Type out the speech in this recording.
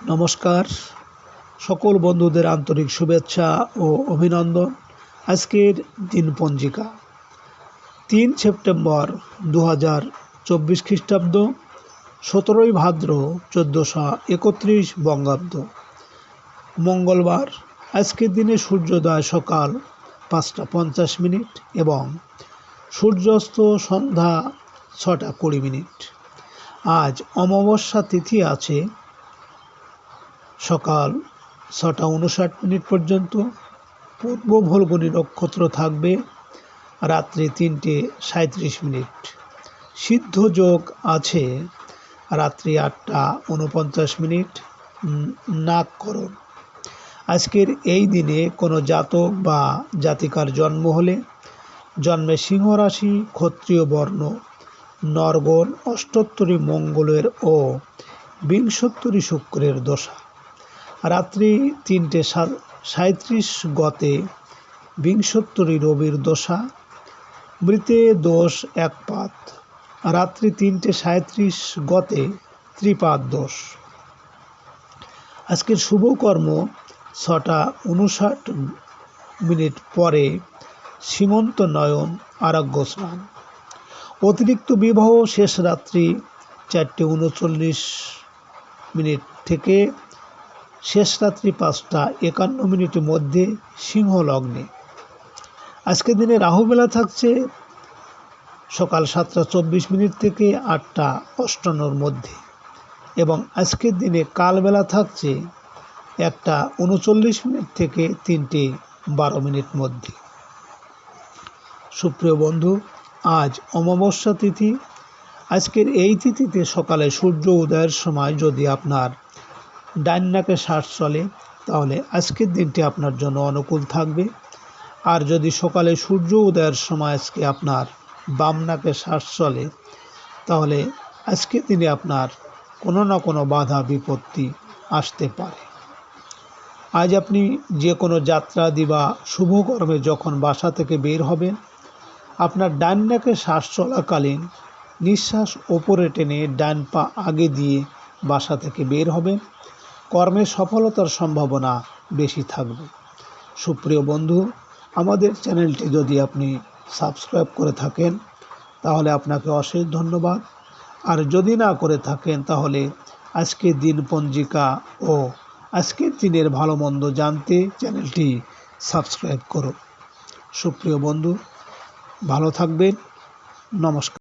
নমস্কার, সকল বন্ধুদের আন্তরিক শুভেচ্ছা ও অভিনন্দন। আজকের দিনপঞ্জিকা ৩ সেপ্টেম্বর ২০২৪ খ্রিস্টাব্দ, ১৭ই ভাদ্র ১৪৩১ বঙ্গাব্দ, মঙ্গলবার। আজকের দিনে সূর্যোদয় সকাল ৫টা ৫০ মিনিট এবং সূর্যাস্ত সন্ধ্যা ৬টা ২০ মিনিট। আজ অমাবস্যা তিথি আছে সকাল ৬টা ৫৯ মিনিট পর্যন্ত। পূর্ব ফল্গুনী নক্ষত্র থাকবে রাত্রি ৩টে ৩৭ মিনিট। সিদ্ধ যোগ আছে রাত্রি ৮টা ৪৯ মিনিট। নাগকরণ। আজকের এই দিনে কোনো জাতক বা জাতিকার জন্ম হলে জন্মে সিংহ রাশি, ক্ষত্রিয় বর্ণ, নরগণ, অষ্টোত্তরী মঙ্গলের ও বিংশোত্তরী শুক্রের দশা। রাত্রি ৩টে ৩৭ গতে বিংশোত্তরী রবির দশা। মৃতে দোষ একপাত। রাত্রি ৩টে ৩৭ গতে ত্রিপাদ দোষ। আজকের শুভকর্ম ৬টা ৫৯ মিনিট পরে সীমন্ত নয়ন, আরোগ্য স্নান। অতিরিক্ত বিবাহ শেষ রাত্রি ৪টে ৩৯ মিনিট থেকে শেষ রাত্রি ৫টা ৫১ মিনিটের মধ্যে সিংহ লগ্নে। আজকের দিনে রাহুবেলা থাকছে সকাল ৭টা ২৪ মিনিট থেকে ৮টা ৫৮ মধ্যে এবং আজকের দিনে কালবেলা থাকছে ১টা ৩৯ মিনিট থেকে ৩টে ১২ মিনিট মধ্যে। সুপ্রিয় বন্ধু, আজ অমাবস্যা তিথি। আজকের এই তিথিতে সকালে সূর্য উদয়ের সময় যদি আপনার ডান নাকে শ্বাস চলে তাহলে আজকের দিনটি আপনার জন্য অনুকূল থাকবে। আর যদি সকালে সূর্য উদয়ের সময় আজকে আপনার বাম নাকে শ্বাস চলে তাহলে আজকের দিনে আপনার কোনো না কোনো বাধা বিপত্তি আসতে পারে। আজ আপনি যে কোনো যাত্রাদি বা শুভকর্মে যখন বাসা থেকে বের হবেন, আপনার ডান নাকে শ্বাস চলাকালীন নিঃশ্বাস ওপরে টেনে ডান পা আগে দিয়ে বাসা থেকে বের হবেন। কর্মে সফলতার সম্ভাবনা বেশি থাকবে। সুপ্রিয় বন্ধু, আমাদের চ্যানেলটি যদি আপনি সাবস্ক্রাইব করে থাকেন তাহলে আপনাকে অশেষ ধন্যবাদ। আর যদি না করে থাকেন তাহলে আজকের দিন পঞ্জিকা ও আজকের দিনের ভালো মন্দ জানতে চ্যানেলটি সাবস্ক্রাইব করুন। সুপ্রিয় বন্ধু, ভালো থাকবেন। নমস্কার।